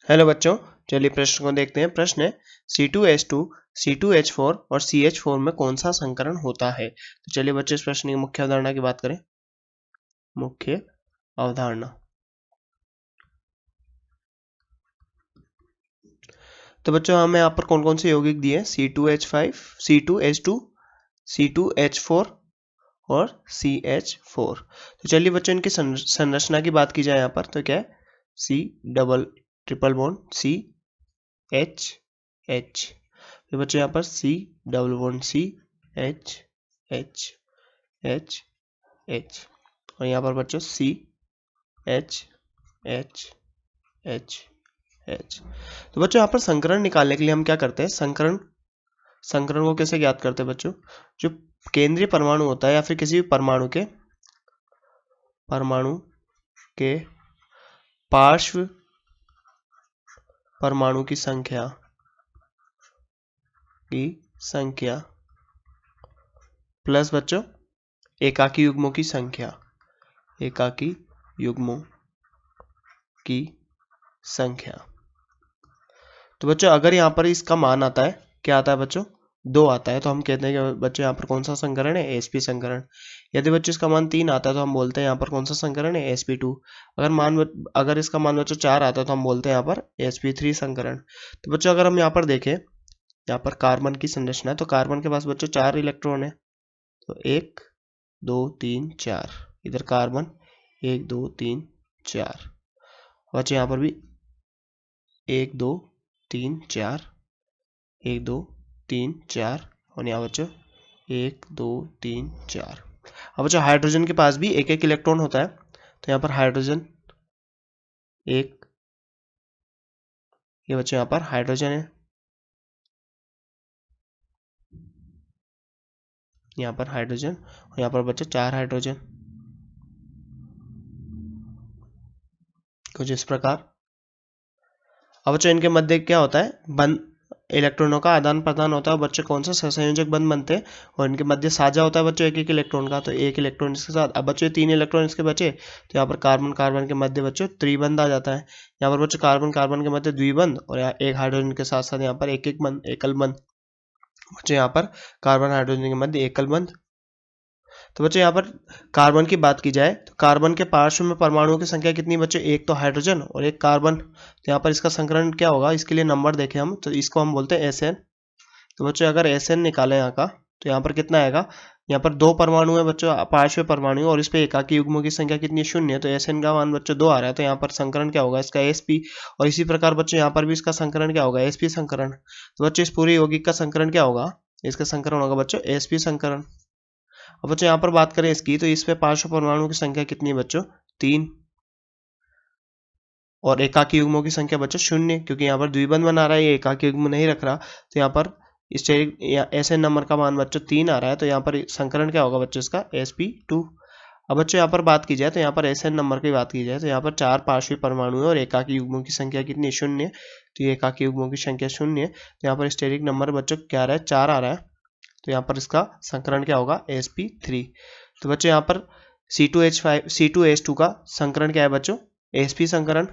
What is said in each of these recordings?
Hello बच्चों, चलिए प्रश्न को देखते हैं। प्रश्न है C2H2, C2H4 और CH4 में कौन सा संकरण होता है। तो चलिए बच्चों इस प्रश्न की मुख्य अवधारणा की बात करें। मुख्य अवधारणा, तो बच्चों हमें यहाँ पर कौन कौन से यौगिक दिए, C2H5, C2H2, C2H4 और CH4। तो चलिए बच्चों इनकी संरचना की बात की जाए यहाँ पर, तो क्या है, C double triple bond C H H, तो बच्चों यहाँ पर C double bond C H H H H, और यहाँ पर बच्चों C H H H H। तो बच्चों यहाँ पर संकरण निकालने के लिए हम क्या करते हैं, संकरण को कैसे ज्ञात करते हैं बच्चों, जो केंद्रीय परमाणु होता है या फिर किसी भी परमाणु के पार्श्व परमाणु की संख्या प्लस बच्चों एकाकी युग्मों की संख्या। तो बच्चों अगर यहाँ पर इसका मान आता है, क्या आता है बच्चों, 2 आता है, तो हम कहते हैं कि बच्चों यहाँ पर कौन सा संकरण है, sp संकरण। यदि बच्चों इसका मान 3 आता है तो हम बोलते हैं यहाँ पर कौन सा संकरण है, sp2। अगर इसका मान बच्चों 4 आता है तो हम बोलते हैं यहाँ पर sp3 संकरण। तो बच्चों अगर हम यहाँ पर देखें, यहाँ पर कार्बन की संरचना है, तो कार्बन के पास बच्चों 4 इलेक्ट्रॉन है, तो 1 2 3 4, इधर कार्बन 1 2 3 4, बच्चों यहाँ पर भी 1 2 3 4, 1 2 3 4, और यहाँ बच्चों 1 2 3 4। अब बच्चों हाइड्रोजन के पास भी एक एक इलेक्ट्रॉन होता है, तो यहाँ पर हाइड्रोजन 1, ये बच्चों यहाँ पर हाइड्रोजन है, यहाँ पर हाइड्रोजन, और यहाँ पर बच्चों 4 हाइड्रोजन, कुछ इस प्रकार। अब बच्चों इनके मध्य क्या होता है, बंद इलेक्ट्रॉनों का आदान प्रदान होता है। बच्चों कौन सा सहसंयोजक बंध बनते हैं, और इनके मध्य साझा होता है बच्चों एक एक इलेक्ट्रॉन का, तो एक इलेक्ट्रॉन इसके साथ। अब बच्चों 3 इलेक्ट्रॉन इसके बचे, तो यहाँ पर कार्बन कार्बन के मध्य बच्चों त्रिबंध आ जाता है। यहाँ पर बच्चों कार्बन कार्बन के मध्य द्विबंध, और यहाँ एक हाइड्रोजन के साथ साथ यहाँ पर एक एक बंध, एकल बंध। बच्चों यहाँ पर कार्बन हाइड्रोजन के मध्य एकल बंध। तो बच्चों यहाँ पर कार्बन की बात की जाए, तो कार्बन के पार्श्व में परमाणुओं की संख्या कितनी बच्चों, एक तो हाइड्रोजन और एक कार्बन। तो यहाँ पर इसका संकरण क्या होगा, इसके लिए नंबर देखें हम, तो इसको हम बोलते हैं Sn। तो बच्चों अगर Sn निकालें यहाँ का, तो यहाँ पर कितना आएगा, यहाँ पर 2 परमाणु है बच्चों, पार्श्व परमाणु, और इस पे एकाकी युग्मों की संख्या कितनी है, 0, तो Sn का मान बच्चों 2 आ रहा है, तो यहाँ पर संकरण क्या होगा इसका, sp। और इसी प्रकार बच्चों यहाँ पर भी इसका संकरण क्या होगा, sp संकरण। तो बच्चों इस पूरे यौगिक का संकरण क्या होगा, इसका संकरण होगा बच्चों sp संकरण। अब बच्चों यहाँ पर बात करें इसकी, तो इस पे पार्श्व परमाणु की संख्या कितनी है बच्चों, 3, और एकाकी युग्मों की संख्या बच्चों 0, क्योंकि यहाँ पर द्विबंध बना रहा है, ये एकाकी युग्म नहीं रख रहा, तो यहाँ पर Sn नंबर का मान बच्चों 3 आ रहा है, तो यहाँ पर संकरण क्या होगा बच्चों इसका, sp2। अब बच्चों यहाँ पर बात की जाए, तो यहाँ पर Sn नंबर की बात की जाए, तो यहाँ पर 4 पार्श्वी परमाणु है और एकाकी युग्मों की संख्या कितनी है, 0, तो ये एकाकी युग्मों की संख्या 0 है, तो यहाँ पर स्टेरिक नंबर बच्चों क्या आ रहा है, 4 आ रहा है, तो यहाँ पर इसका संकरण क्या होगा, sp3। तो बच्चों यहाँ पर C2H5 C2H2 का संकरण क्या है बच्चों, sp संकरण।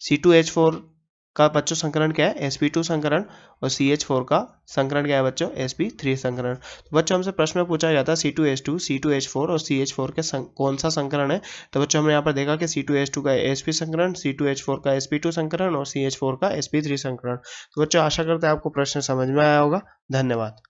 C2H4 का बच्चों संकरण क्या है, sp2 संकरण, और CH4 का संकरण क्या है बच्चों, sp3 संकरण। तो बच्चों हमसे प्रश्न में पूछा जाता है C2H2, C2H4 और CH4 के कौन सा संकरण है। तो बच्चों हमने यहाँ पर देखा कि C2H2 का sp संकरण, C2H4 का sp2 संकरण और CH4 का sp3 संकरण। तो बच्चों आशा करते हैं आपको प्रश्न समझ में आया होगा। धन्यवाद।